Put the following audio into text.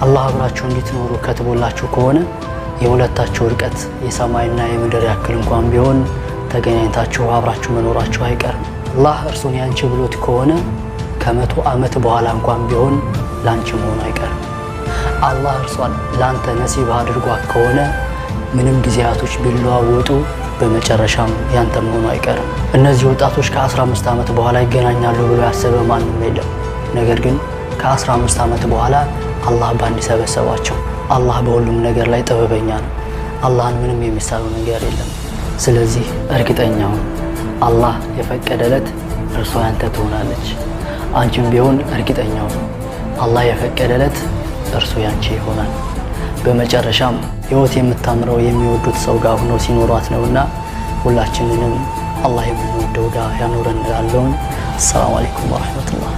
አላህ አብራችሁ እንድትኖሩ ከትቦላችሁ ከሆነ የሁለታችሁ ርቀት የሰማይና የምድር ያክል እንኳን ቢሆን ተገናኝታችሁ አብራችሁ መኖራችሁ አይቀርም። አላህ እርሱን ያንቺ ብሎት ከሆነ ከ100 ዓመት በኋላ እንኳን ቢሆን ላንቺ መሆኑ አይቀርም። አላህ እርሷን ላንተ ነሲብ አድርጓት ከሆነ ምንም ጊዜያቶች ቢለዋወጡ በመጨረሻም ያንተ መሆኑ አይቀርም። እነዚህ ወጣቶች ከ15 ዓመት በኋላ ይገናኛሉ ብሎ ያሰበ ማንም የለም። ነገር ግን ከ15 ዓመት በኋላ አላህ ባንድ ሰበሰባቸው። አላህ በሁሉም ነገር ላይ ጥበበኛ ነው። አላህን ምንም የሚሳነው ነገር የለም። ስለዚህ እርግጠኛው አላህ የፈቀደለት እርሷ ያንተ ትሆናለች። አንቺም ቢሆን እርግጠኛው አላህ የፈቀደለት እርሱ ያንቺ ይሆናል። በመጨረሻም ህይወት የምታምረው የሚወዱት ሰው ጋር ሆኖ ሲኖሯት ነውና ሁላችንንም አላህ የምንወደው ጋር ያኖረን እንላለን። ሰላም አለይኩም ወራህመቱላህ